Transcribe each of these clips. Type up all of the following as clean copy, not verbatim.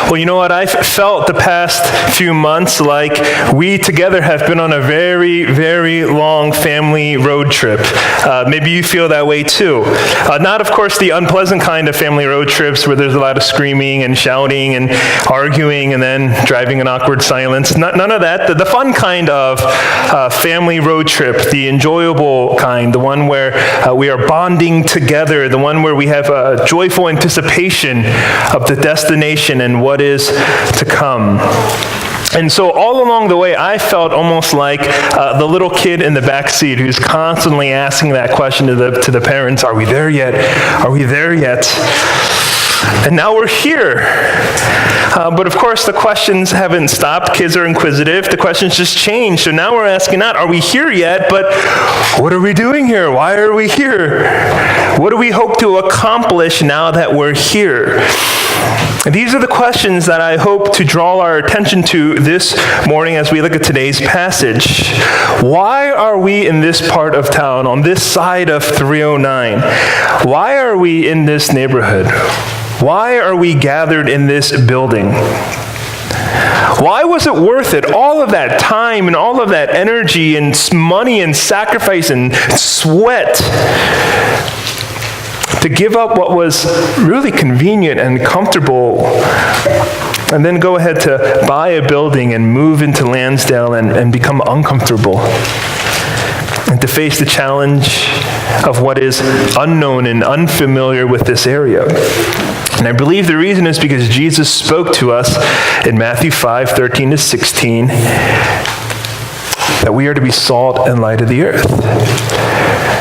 Well, you know what? I've felt the past few months like we together have been on a very, very long family road trip. Maybe you feel that way too. Not, of course, the unpleasant kind of family road trips where there's a lot of screaming and shouting and arguing and then driving in awkward silence. None of that. The fun kind of family road trip, the enjoyable kind, the one where we are bonding together, the one where we have a joyful anticipation of the destination and what is to come. And so all along the way, I felt almost like the little kid in the back seat who's constantly asking that question to the parents, are we there yet? Are we there yet? And now we're here. But of course, the questions haven't stopped. Kids are inquisitive. The questions just change. So now we're asking not, are we here yet? But what are we doing here? Why are we here? What do we hope to accomplish now that we're here? These are the questions that I hope to draw our attention to this morning as we look at today's passage. Why are we in this part of town, on this side of 309? Why are we in this neighborhood? Why are we gathered in this building? Why was it worth it? All of that time and all of that energy and money and sacrifice and sweat to give up what was really convenient and comfortable and then go ahead to buy a building and move into Lansdale and become uncomfortable and to face the challenge of what is unknown and unfamiliar with this area. And I believe the reason is because Jesus spoke to us in Matthew 5:13-16 that we are to be salt and light of the earth.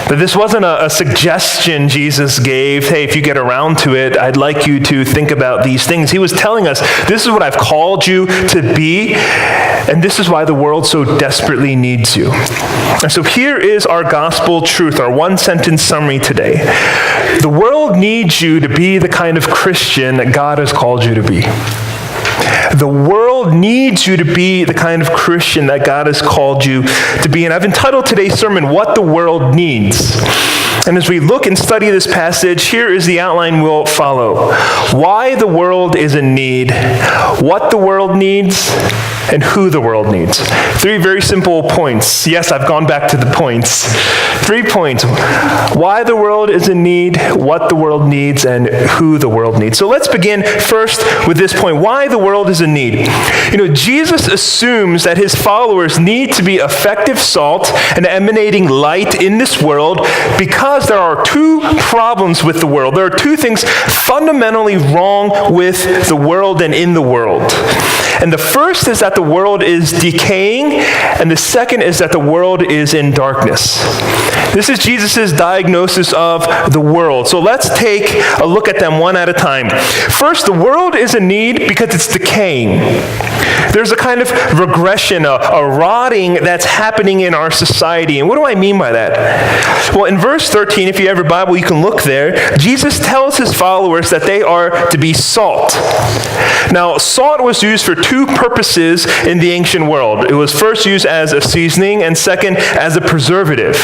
That this wasn't a suggestion Jesus gave, hey, if you get around to it, I'd like you to think about these things. He was telling us, this is what I've called you to be, and this is why the world so desperately needs you. And so here is our gospel truth, our one-sentence summary today. The world needs you to be the kind of Christian that God has called you to be. The world needs you to be the kind of Christian that God has called you to be. And I've entitled today's sermon, What the World Needs. And as we look and study this passage, here is the outline we'll follow. Why the world is in need, what the world needs, and who the world needs. 3 very simple points. Yes, I've gone back to the points. 3 points. Why the world is in need, what the world needs, and who the world needs. So let's begin first with this point. Why the world is in need. You know, Jesus assumes that his followers need to be effective salt and emanating light in this world because there are 2 problems with the world. There are 2 things fundamentally wrong with the world and in the world. And the first is that the world is decaying, and the second is that the world is in darkness. This is Jesus' diagnosis of the world. So let's take a look at them one at a time. First, the world is in need because it's decaying. There's a kind of regression, a rotting that's happening in our society. And what do I mean by that? Well, in verse 13, if you have your Bible, you can look there. Jesus tells his followers that they are to be salt. Now, salt was used for 2 purposes in the ancient world. It was first used as a seasoning and second as a preservative.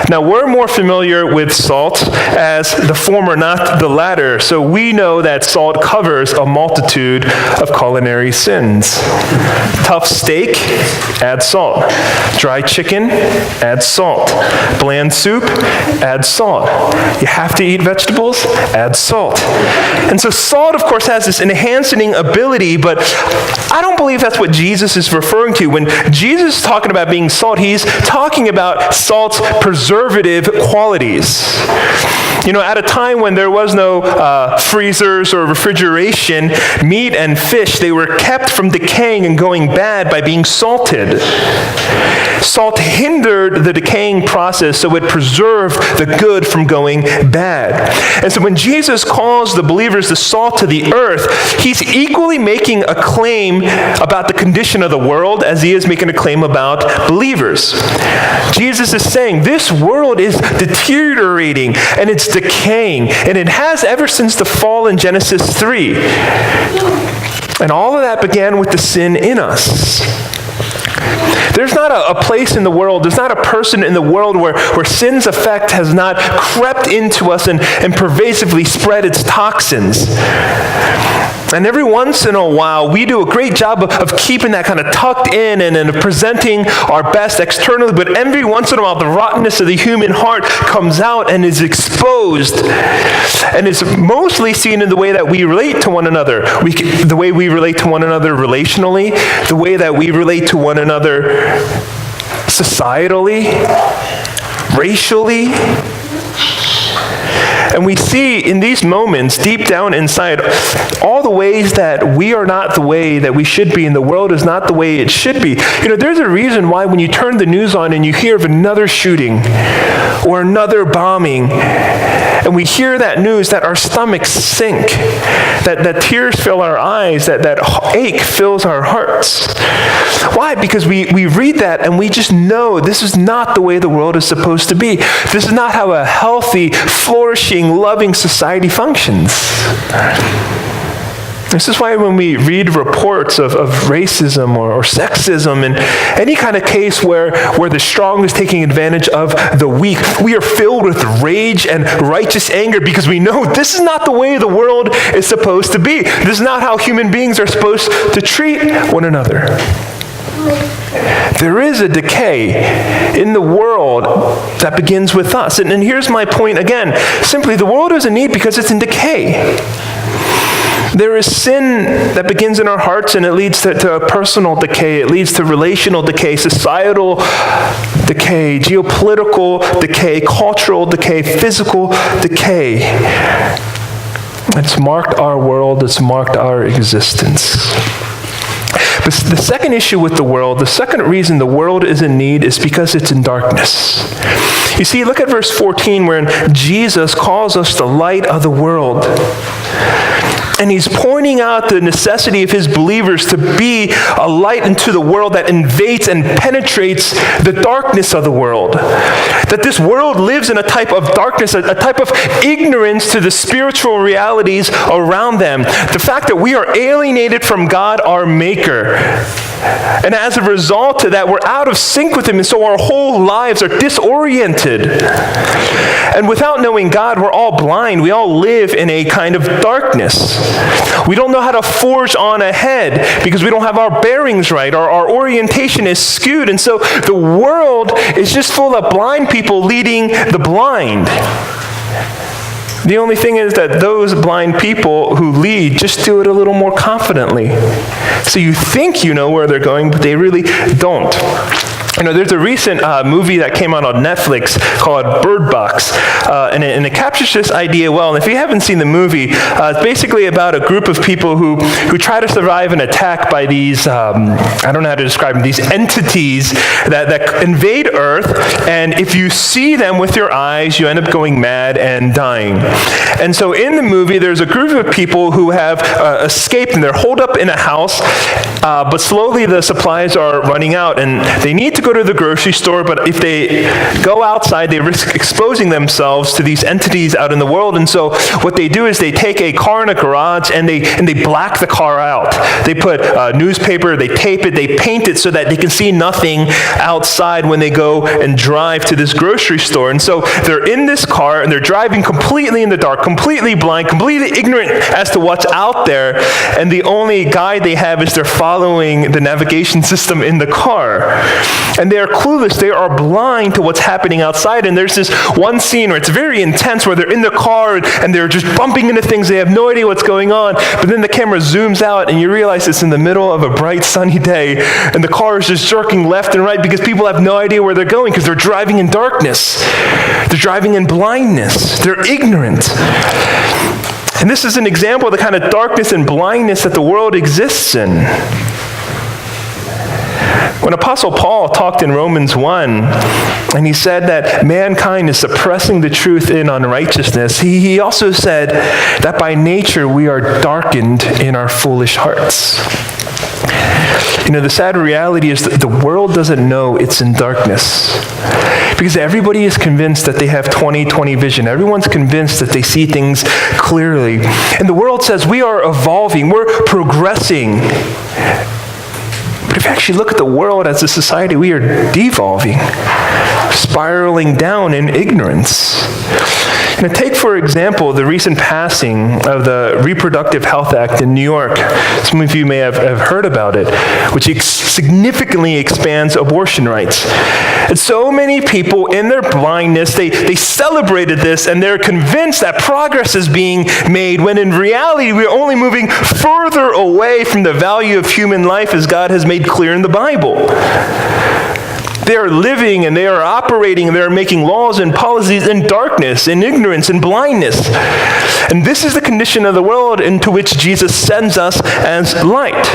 Now, we're more familiar with salt as the former, not the latter. So we know that salt covers a multitude of culinary sins. Tough steak, add salt. Dry chicken, add salt. Bland soup, add salt. You have to eat vegetables, add salt. And so salt, of course, has this enhancing ability, but I don't believe that's what Jesus is referring to. When Jesus is talking about being salt, he's talking about salt's preservative qualities. You know, at a time when there was no freezers or refrigeration, meat and fish, they were kept from decaying and going bad by being salted. Salt hindered the decaying process, so it preserved the good from going bad. And so when Jesus calls the believers the salt to the earth, he's equally making a claim about the condition of the world as he is making a claim about believers. Jesus is saying this world is deteriorating and it's decaying, and it has ever since the fall in Genesis 3. And all of that began with the sin in us. There's not a place in the world, there's not a person in the world where sin's effect has not crept into us and pervasively spread its toxins. And every once in a while, we do a great job of keeping that kind of tucked in and of presenting our best externally. But every once in a while, the rottenness of the human heart comes out and is exposed. And is mostly seen in the way that we relate to one another. The way we relate to one another relationally, the way that we relate to one another societally, racially. And we see in these moments, deep down inside, all the ways that we are not the way that we should be, and the world is not the way it should be. There's a reason why when you turn the news on and you hear of another shooting or another bombing, and we hear that news, that our stomachs sink, that tears fill our eyes, that ache fills our hearts. Why? Because we read that and we just know this is not the way the world is supposed to be. This is not how a healthy, flourishing, loving society functions. This is why when we read reports of racism or sexism and any kind of case where the strong is taking advantage of the weak, we are filled with rage and righteous anger because we know this is not the way the world is supposed to be. This is not how human beings are supposed to treat one another. There is a decay in the world that begins with us. And here's my point again. Simply, the world is in need because it's in decay. There is sin that begins in our hearts, and it leads to a personal decay. It leads to relational decay, societal decay, geopolitical decay, cultural decay, physical decay. It's marked our world. It's marked our existence. But the second issue with the world, the second reason the world is in need is because it's in darkness. You see, look at verse 14 where Jesus calls us the light of the world. And he's pointing out the necessity of his believers to be a light into the world that invades and penetrates the darkness of the world. That this world lives in a type of darkness, a type of ignorance to the spiritual realities around them. The fact that we are alienated from God, our Maker. And as a result of that, we're out of sync with him, and so our whole lives are disoriented. And without knowing God, we're all blind. We all live in a kind of darkness. We don't know how to forge on ahead because we don't have our bearings right. Our orientation is skewed. And so the world is just full of blind people leading the blind. The only thing is that those blind people who lead just do it a little more confidently. So you think you know where they're going, but they really don't. There's a recent movie that came out on Netflix called Bird Box, and it captures this idea well. And if you haven't seen the movie, it's basically about a group of people who try to survive an attack by these, I don't know how to describe them, these entities that invade Earth, and if you see them with your eyes, you end up going mad and dying. And so in the movie, there's a group of people who have escaped, and they're holed up in a house, but slowly the supplies are running out, and they need to go to the grocery store, but if they go outside, they risk exposing themselves to these entities out in the world. And so what they do is they take a car in a garage and they black the car out. They put newspaper, they tape it, they paint it so that they can see nothing outside when they go and drive to this grocery store. And so they're in this car and they're driving completely in the dark, completely blind, completely ignorant as to what's out there. And the only guide they have is they're following the navigation system in the car. And they are clueless. They are blind to what's happening outside. And there's this one scene where it's very intense where they're in the car and they're just bumping into things. They have no idea what's going on. But then the camera zooms out and you realize it's in the middle of a bright sunny day. And the car is just jerking left and right because people have no idea where they're going because they're driving in darkness. They're driving in blindness. They're ignorant. And this is an example of the kind of darkness and blindness that the world exists in. When Apostle Paul talked in Romans 1, and he said that mankind is suppressing the truth in unrighteousness, he also said that by nature we are darkened in our foolish hearts. The sad reality is that the world doesn't know it's in darkness. Because everybody is convinced that they have 20/20 vision. Everyone's convinced that they see things clearly. And the world says we are evolving, we're progressing. But if you actually look at the world as a society, we are devolving. spiraling down in ignorance. Now, take, for example, the recent passing of the Reproductive Health Act in New York. Some of you may have heard about it, which significantly expands abortion rights. And so many people, in their blindness, they celebrated this, and they're convinced that progress is being made, when in reality, we're only moving further away from the value of human life as God has made clear in the Bible. They are living and they are operating and they are making laws and policies in darkness, in ignorance, in blindness. And this is the condition of the world into which Jesus sends us as light.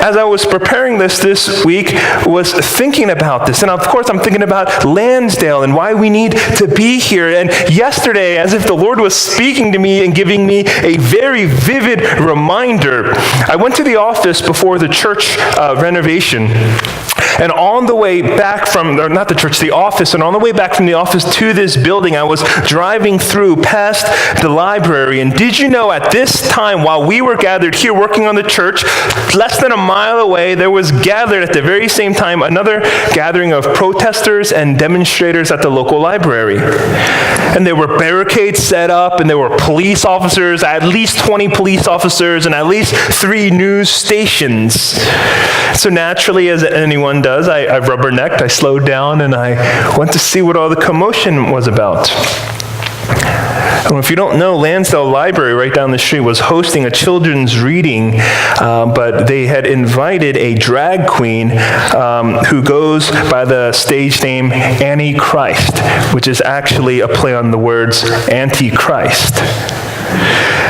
As I was preparing this week, was thinking about this. And of course, I'm thinking about Lansdale and why we need to be here. And yesterday, as if the Lord was speaking to me and giving me a very vivid reminder, I went to the office before the church renovation. And on the way back from, or not the church, the office, and on the way back from the office to this building, I was driving through past the library. And did you know, at this time, while we were gathered here working on the church, less than a mile away, there was gathered at the very same time another gathering of protesters and demonstrators at the local library. And there were barricades set up, and there were police officers, at least 20 police officers, and at least 3 news stations. So naturally, as anyone does, I rubbernecked, I slowed down, and I went to see what all the commotion was about. And if you don't know, Lansdale Library right down the street was hosting a children's reading, but they had invited a drag queen who goes by the stage name Annie Christ, which is actually a play on the words Antichrist.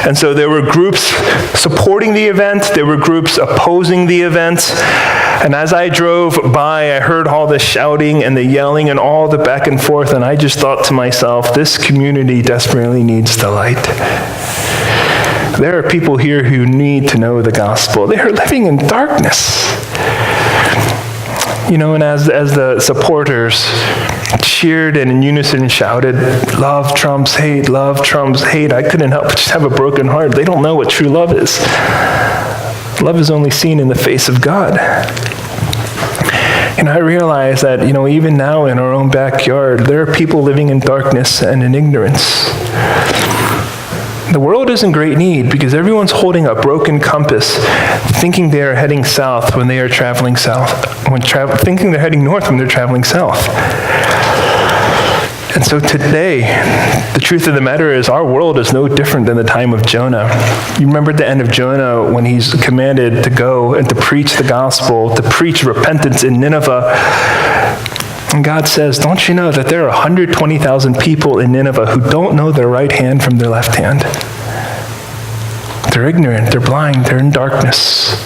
And so there were groups supporting the event, there were groups opposing the event. And as I drove by, I heard all the shouting and the yelling and all the back and forth, and I just thought to myself, this community desperately needs the light. There are people here who need to know the gospel. They are living in darkness. And as the supporters cheered and in unison shouted, "Love trumps hate, love trumps hate," I couldn't help but just have a broken heart. They don't know what true love is. Love is only seen in the face of God. And I realize that, even now in our own backyard, there are people living in darkness and in ignorance. The world is in great need because everyone's holding a broken compass, thinking they are heading south when they are traveling south, thinking they're heading north when they're traveling south. And so today, the truth of the matter is our world is no different than the time of Jonah. You remember at the end of Jonah when he's commanded to go and to preach the gospel, to preach repentance in Nineveh. And God says, don't you know that there are 120,000 people in Nineveh who don't know their right hand from their left hand? They're ignorant, they're blind, they're in darkness.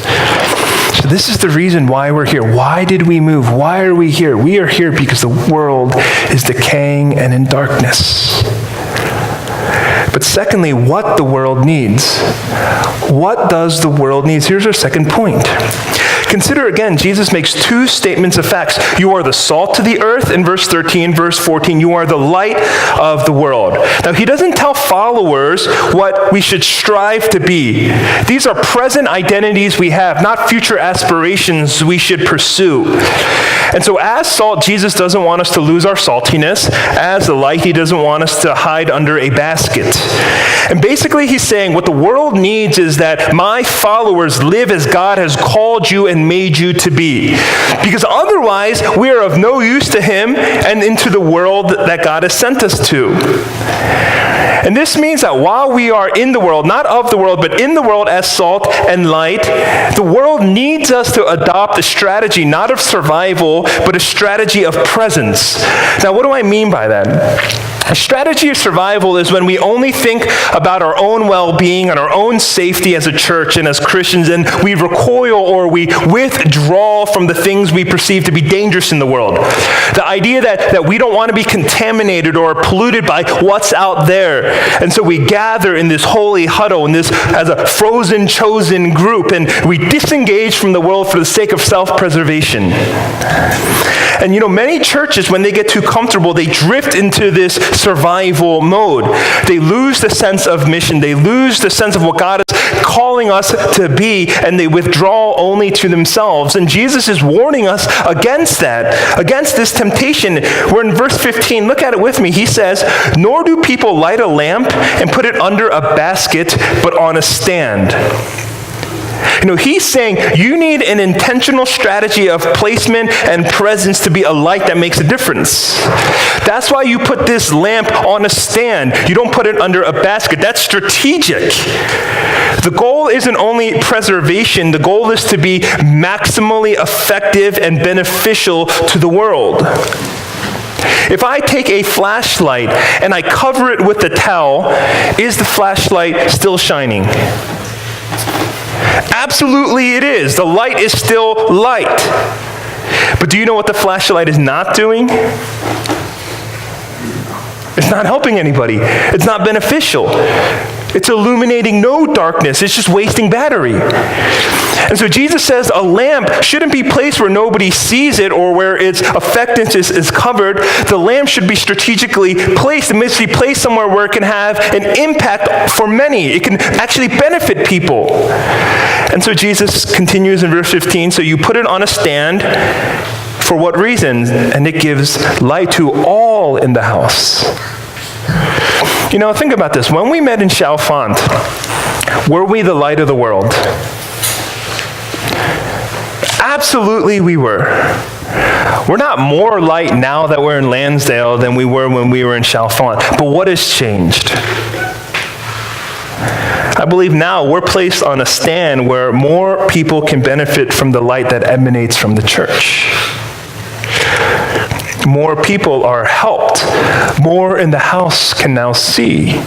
So this is the reason why we're here. Why did we move? Why are we here? We are here because the world is decaying and in darkness. But secondly, what the world needs. What does the world need? Here's our second point. Consider again, Jesus makes 2 statements of facts. You are the salt to the earth in verse 13, verse 14. You are the light of the world. Now, he doesn't tell followers what we should strive to be. These are present identities we have, not future aspirations we should pursue. And so as salt, Jesus doesn't want us to lose our saltiness. As the light, he doesn't want us to hide under a basket. And basically, he's saying what the world needs is that my followers live as God has called you and made you to be. Because otherwise, we are of no use to him and into the world that God has sent us to. And this means that while we are in the world, not of the world, but in the world as salt and light, the world needs us to adopt a strategy not of survival, but a strategy of presence. Now, what do I mean by that? A strategy of survival is when we only think about our own well-being and our own safety as a church and as Christians, and we recoil or we withdraw from the things we perceive to be dangerous in the world. The idea that we don't want to be contaminated or polluted by what's out there. And so we gather in this holy huddle, in this as a frozen, chosen group, and we disengage from the world for the sake of self-preservation. And many churches, when they get too comfortable, they drift into this survival mode. They lose the sense of mission. They lose the sense of what God is calling us to be, and they withdraw only to themselves. And Jesus is warning us against that, against this temptation. We're in verse 15. Look at it with me. He says, "Nor do people light a lamp and put it under a basket, but on a stand." He's saying you need an intentional strategy of placement and presence to be a light that makes a difference. That's why you put this lamp on a stand. You don't put it under a basket. That's strategic. The goal isn't only preservation. The goal is to be maximally effective and beneficial to the world. If I take a flashlight and I cover it with a towel, is the flashlight still shining? Absolutely it is. The light is still light. But do you know what the flashlight is not doing? It's not helping anybody. It's not beneficial. It's illuminating no darkness. It's just wasting battery. And so Jesus says a lamp shouldn't be placed where nobody sees it or where its effectiveness is covered. The lamp should be strategically placed. It must be placed somewhere where it can have an impact for many. It can actually benefit people. And so Jesus continues in verse 15, so you put it on a stand. For what reason? And it gives light to all in the house. Think about this. When we met in Chalfont, were we the light of the world? Absolutely we were. We're not more light now that we're in Lansdale than we were when we were in Chalfont. But what has changed? I believe now we're placed on a stand where more people can benefit from the light that emanates from the church. More people are helped. More in the house can now see.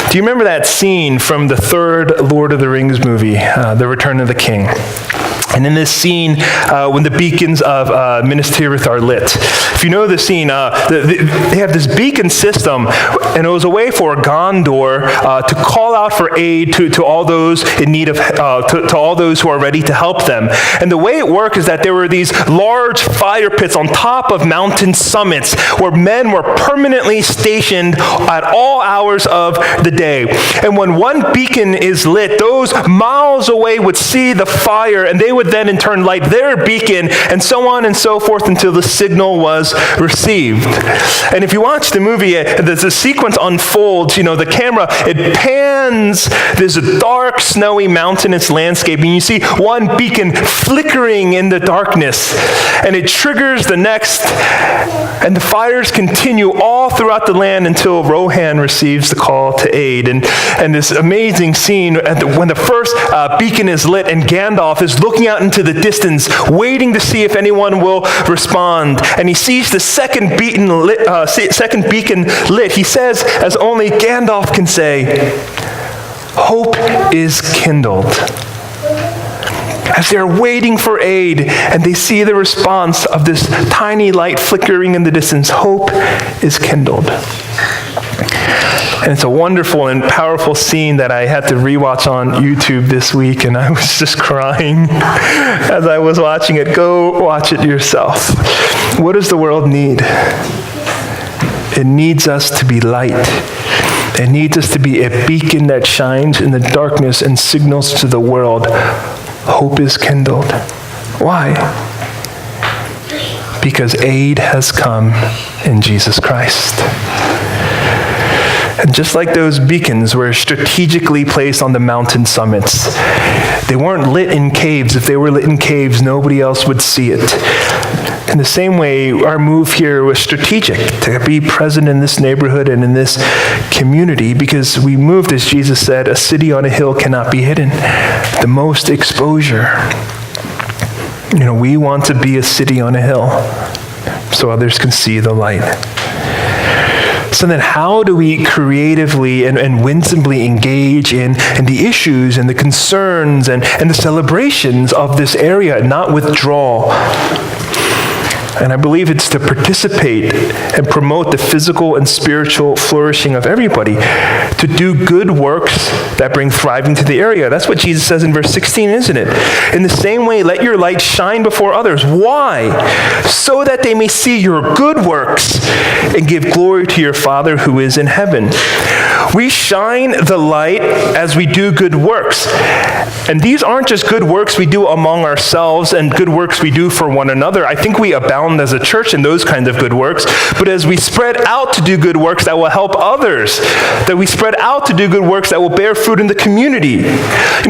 Do you remember that scene from the third Lord of the Rings movie, The Return of the King? And in this scene, when the beacons of Minas Tirith are lit, if you know the scene, they have this beacon system, and it was a way for Gondor to call out for aid to all those in need of, to all those who are ready to help them. And the way it worked is that there were these large fire pits on top of mountain summits where men were permanently stationed at all hours of the day. And when one beacon is lit, those miles away would see the fire, and they would then in turn light their beacon, and so on and so forth until the signal was received. And if you watch the movie, the sequence unfolds. The camera, it pans this dark, snowy mountainous landscape, and you see one beacon flickering in the darkness, and it triggers the next, and the fires continue all throughout the land until Rohan receives the call to aid. And this amazing scene when the first beacon is lit, and Gandalf is looking out into the distance, waiting to see if anyone will respond. And he sees the second beacon lit. He says, as only Gandalf can say, "Hope is kindled." As they're waiting for aid, and they see the response of this tiny light flickering in the distance, hope is kindled. And it's a wonderful and powerful scene that I had to rewatch on YouTube this week, and I was just crying as I was watching it. Go watch it yourself. What does the world need? It needs us to be light. It needs us to be a beacon that shines in the darkness and signals to the world, hope is kindled. Why? Because aid has come in Jesus Christ. And just like those beacons were strategically placed on the mountain summits, they weren't lit in caves. If they were lit in caves, nobody else would see it. In the same way, our move here was strategic, to be present in this neighborhood and in this community, because we moved, as Jesus said, a city on a hill cannot be hidden. The most exposure. We want to be a city on a hill so others can see the light. So then how do we creatively and winsomely engage in the issues and the concerns and the celebrations of this area and not withdraw? And I believe it's to participate and promote the physical and spiritual flourishing of everybody, to do good works that bring thriving to the area. That's what Jesus says in verse 16, isn't it? In the same way, let your light shine before others. Why? So that they may see your good works and give glory to your Father who is in heaven. We shine the light as we do good works. And these aren't just good works we do among ourselves and good works we do for one another. I think we abound as a church in those kinds of good works. But as we spread out to do good works that will help others, that we spread out to do good works that will bear fruit in the community.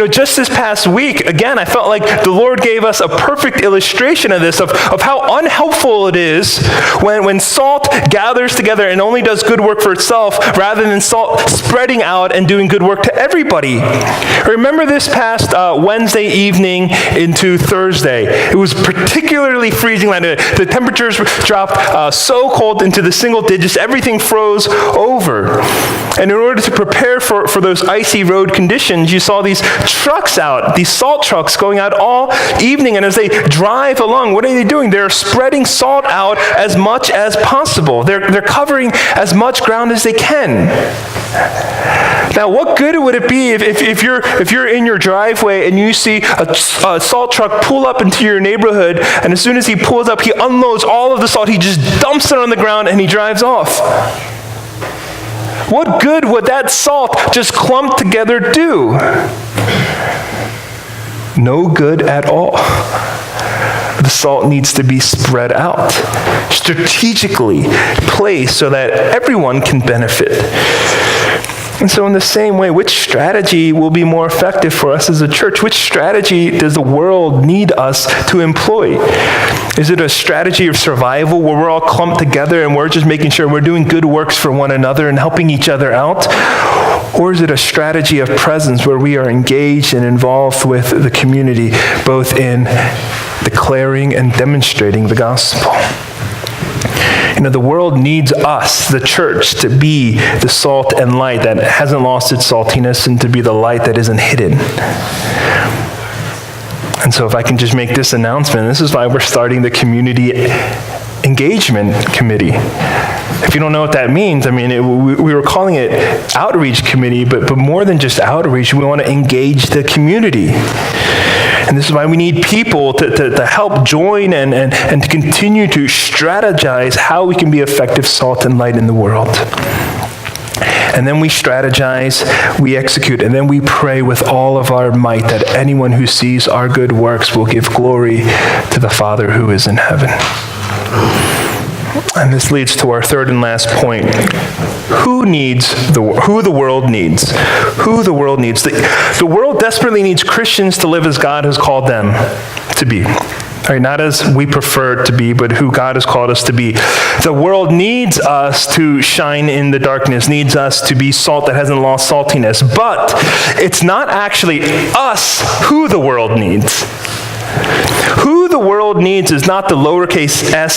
Just this past week, again, I felt like the Lord gave us a perfect illustration of this, of how unhelpful it is when salt gathers together and only does good work for itself rather than salt spreading out and doing good work to everybody. Remember this past Wednesday evening into Thursday. It was particularly freezing. The temperatures dropped so cold into the single digits, everything froze over. And in order to prepare for those icy road conditions, you saw these trucks out, these salt trucks going out all evening. And as they drive along, what are they doing? They're spreading salt out as much as possible. They're covering as much ground as they can. Now, what good would it be if you're in your driveway and you see a salt truck pull up into your neighborhood, and as soon as he pulls up, he unloads all of the salt, he just dumps it on the ground, and he drives off? What good would that salt just clumped together do? No good at all. The salt needs to be spread out, strategically placed so that everyone can benefit. And so in the same way, which strategy will be more effective for us as a church? Which strategy does the world need us to employ? Is it a strategy of survival where we're all clumped together and we're just making sure we're doing good works for one another and helping each other out? Or is it a strategy of presence where we are engaged and involved with the community, both in declaring and demonstrating the gospel? The world needs us, the church, to be the salt and light that hasn't lost its saltiness and to be the light that isn't hidden. And so if I can just make this announcement, this is why we're starting the Community Engagement Committee. If you don't know what that means, we were calling it Outreach Committee, but more than just outreach, we want to engage the community. And this is why we need people to help join and to continue to strategize how we can be effective salt and light in the world. And then we strategize, we execute, and then we pray with all of our might that anyone who sees our good works will give glory to the Father who is in heaven. And this leads to our third and last point. Who the world needs? Who the world needs. The world desperately needs Christians to live as God has called them to be. Right, not as we prefer to be, but who God has called us to be. The world needs us to shine in the darkness, needs us to be salt that hasn't lost saltiness. But it's not actually us who the world needs. Who the world needs is not the lowercase s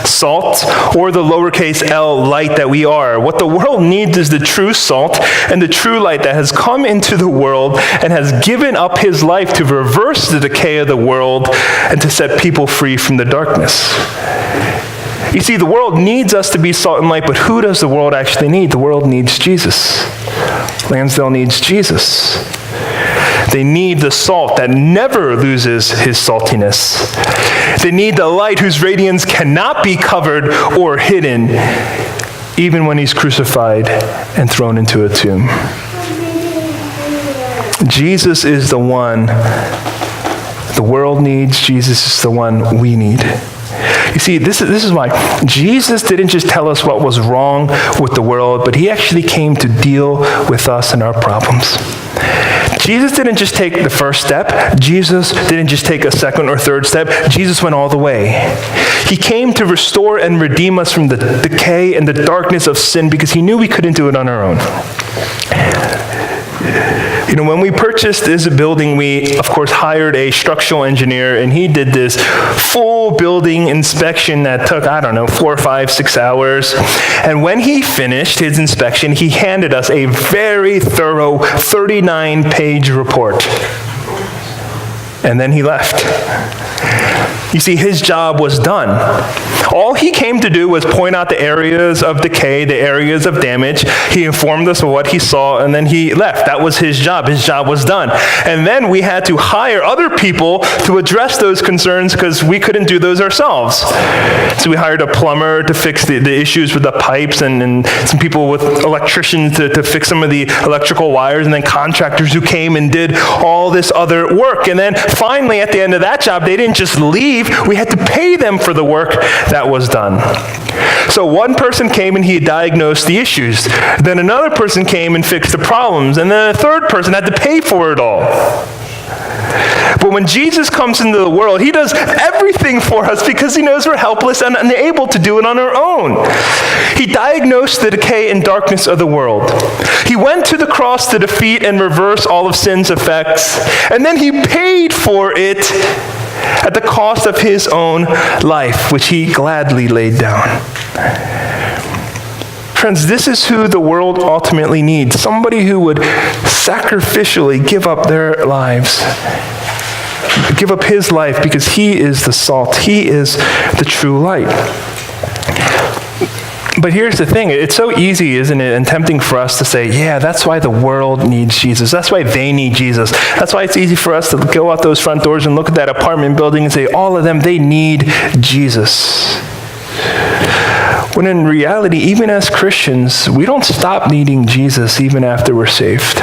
salt or the lowercase l light that we are. What the world needs is the true salt and the true light that has come into the world and has given up his life to reverse the decay of the world and to set people free from the darkness. You see, the world needs us to be salt and light, but who does the world actually need? The world needs Jesus. Lansdale needs Jesus. They need the salt that never loses his saltiness. They need the light whose radiance cannot be covered or hidden, even when he's crucified and thrown into a tomb. Jesus is the one the world needs. Jesus is the one we need. You see, this is why Jesus didn't just tell us what was wrong with the world, but he actually came to deal with us and our problems. Jesus didn't just take the first step. Jesus didn't just take a second or third step. Jesus went all the way. He came to restore and redeem us from the decay and the darkness of sin because he knew we couldn't do it on our own. When we purchased this building, we, of course, hired a structural engineer, and he did this full building inspection that took, 4, 5, 6 hours. And when he finished his inspection, he handed us a very thorough 39-page report. And then he left. You see, his job was done. All he came to do was point out the areas of decay, the areas of damage. He informed us of what he saw, and then he left. That was his job. His job was done. And then we had to hire other people to address those concerns because we couldn't do those ourselves. So we hired a plumber to fix the issues with the pipes, and some people with electricians to fix some of the electrical wires, and then contractors who came and did all this other work. And then finally, at the end of that job, they didn't just leave. We had to pay them for the work that was done. So one person came and he diagnosed the issues. Then another person came and fixed the problems. And then a third person had to pay for it all. But when Jesus comes into the world, he does everything for us because he knows we're helpless and unable to do it on our own. He diagnosed the decay and darkness of the world. He went to the cross to defeat and reverse all of sin's effects. And then he paid for it at the cost of his own life, which he gladly laid down. Friends, this is who the world ultimately needs. Somebody who would sacrificially give up their lives. Give up his life because he is the salt. He is the true light. But here's the thing. It's so easy, isn't it, and tempting for us to say, yeah, that's why the world needs Jesus. That's why they need Jesus. That's why it's easy for us to go out those front doors and look at that apartment building and say, all of them, they need Jesus. When in reality, even as Christians, we don't stop needing Jesus even after we're saved.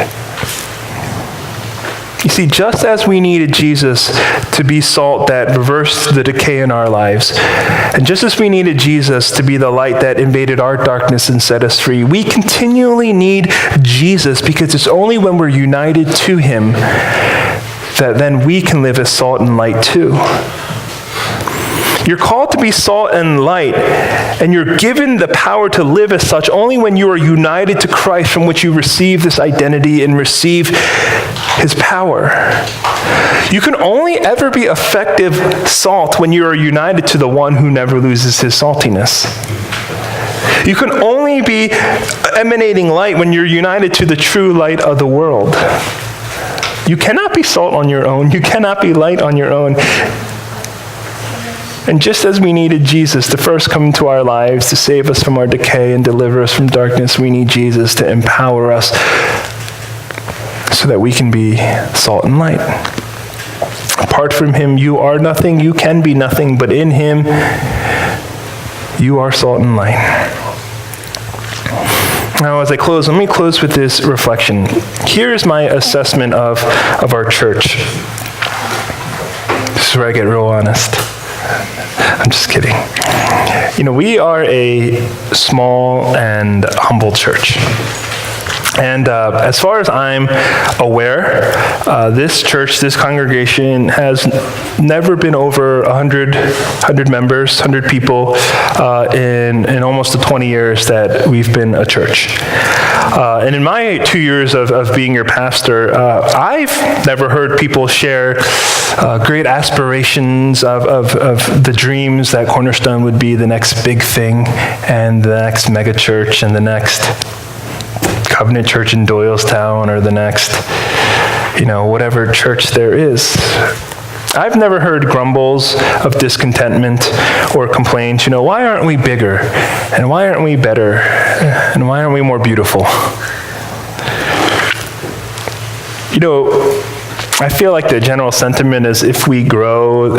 You see, just as we needed Jesus to be salt that reversed the decay in our lives, and just as we needed Jesus to be the light that invaded our darkness and set us free, we continually need Jesus because it's only when we're united to him that then we can live as salt and light too. You're called to be salt and light, and you're given the power to live as such only when you are united to Christ, from which you receive this identity and receive his power. You can only ever be effective salt when you are united to the one who never loses his saltiness. You can only be emanating light when you're united to the true light of the world. You cannot be salt on your own. You cannot be light on your own. And just as we needed Jesus to first come into our lives to save us from our decay and deliver us from darkness, we need Jesus to empower us so that we can be salt and light. Apart from him, you are nothing, you can be nothing, but in him, you are salt and light. Now, as I close, let me close with this reflection. Here's my assessment of our church. This is where I get real honest. I'm just kidding. You know, we are a small and humble church. And as far as I'm aware, this church, this congregation has never been over 100 members, 100 people in almost the 20 years that we've been a church. And in my 2 years of being your pastor, I've never heard people share great aspirations of the dreams that Cornerstone would be the next big thing and the next mega church and the next Covenant Church in Doylestown or the next, whatever church there is. I've never heard grumbles of discontentment or complaints. Why aren't we bigger? And why aren't we better? And why aren't we more beautiful? I feel like the general sentiment is if we grow,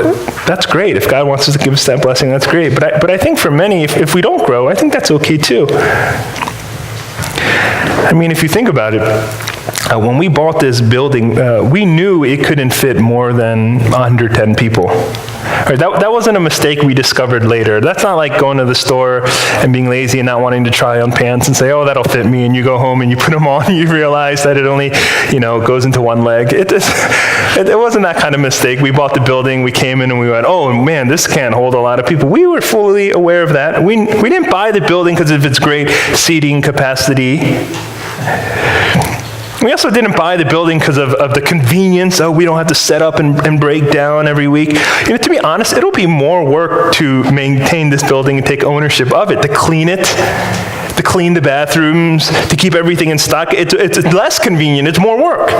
that's great. If God wants us to give us that blessing, that's great. But I think for many, if we don't grow, I think that's okay too. I mean, if you think about it, when we bought this building, we knew it couldn't fit more than 110 people. Right, that wasn't a mistake we discovered later. That's not like going to the store and being lazy and not wanting to try on pants and say, oh, that'll fit me, and you go home and you put them on and you realize that it only, goes into one leg. It wasn't that kind of mistake. We bought the building, we came in and we went, oh man, this can't hold a lot of people. We were fully aware of that. We didn't buy the building because of its great seating capacity. We also didn't buy the building because of the convenience. Oh, we don't have to set up and break down every week. To be honest, it'll be more work to maintain this building and take ownership of it, to clean it, to clean the bathrooms, to keep everything in stock. It's less convenient. It's more work.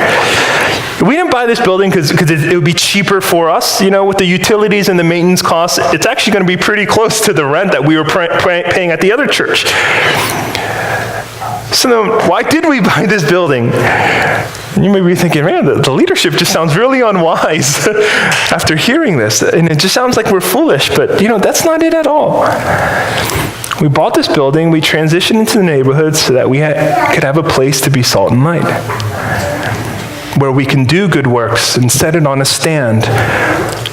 We didn't buy this building because it would be cheaper for us, with the utilities and the maintenance costs. It's actually going to be pretty close to the rent that we were paying at the other church. So then, why did we buy this building? And you may be thinking, man, the leadership just sounds really unwise after hearing this. And it just sounds like we're foolish, but that's not it at all. We bought this building, we transitioned into the neighborhood so that we could have a place to be salt and light, where we can do good works and set it on a stand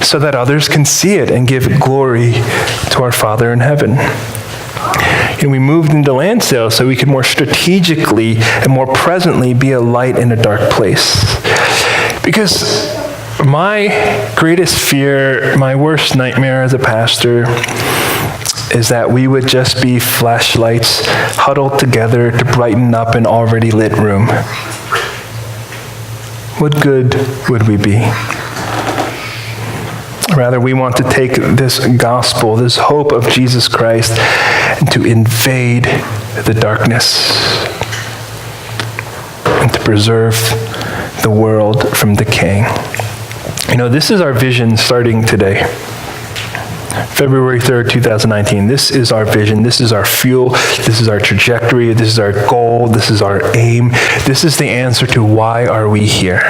so that others can see it and give glory to our Father in heaven. And we moved into Lansdale so we could more strategically and more presently be a light in a dark place. Because my greatest fear, my worst nightmare as a pastor, is that we would just be flashlights huddled together to brighten up an already lit room. What good would we be? Rather, we want to take this gospel, this hope of Jesus Christ, and to invade the darkness and to preserve the world from decaying. This is our vision starting today. February 3rd, 2019. This is our vision. This is our fuel. This is our trajectory. This is our goal. This is our aim. This is the answer to why are we here.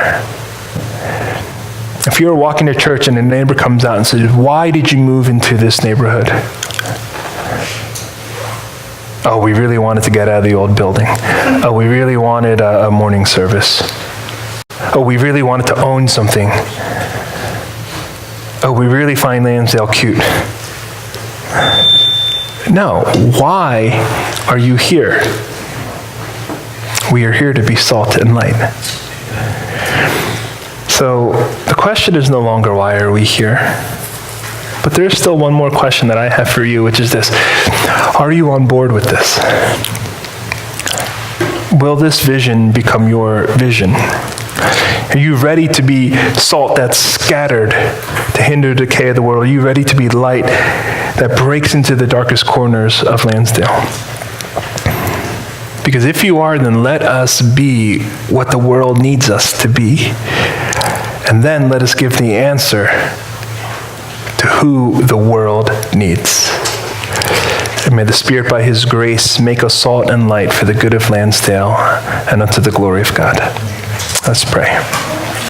If you're walking to church and a neighbor comes out and says, why did you move into this neighborhood? Oh, we really wanted to get out of the old building. Oh, we really wanted a morning service. Oh, we really wanted to own something. Oh, we really find Lansdale cute. No, why are you here? We are here to be salt and light. So the question is no longer why are we here? But there's still one more question that I have for you, which is this. Are you on board with this? Will this vision become your vision? Are you ready to be salt that's scattered to hinder the decay of the world? Are you ready to be light that breaks into the darkest corners of Lansdale? Because if you are, then let us be what the world needs us to be. And then let us give the answer to who the world needs. And may the Spirit, by His grace, make us salt and light for the good of Lansdale and unto the glory of God. Let's pray.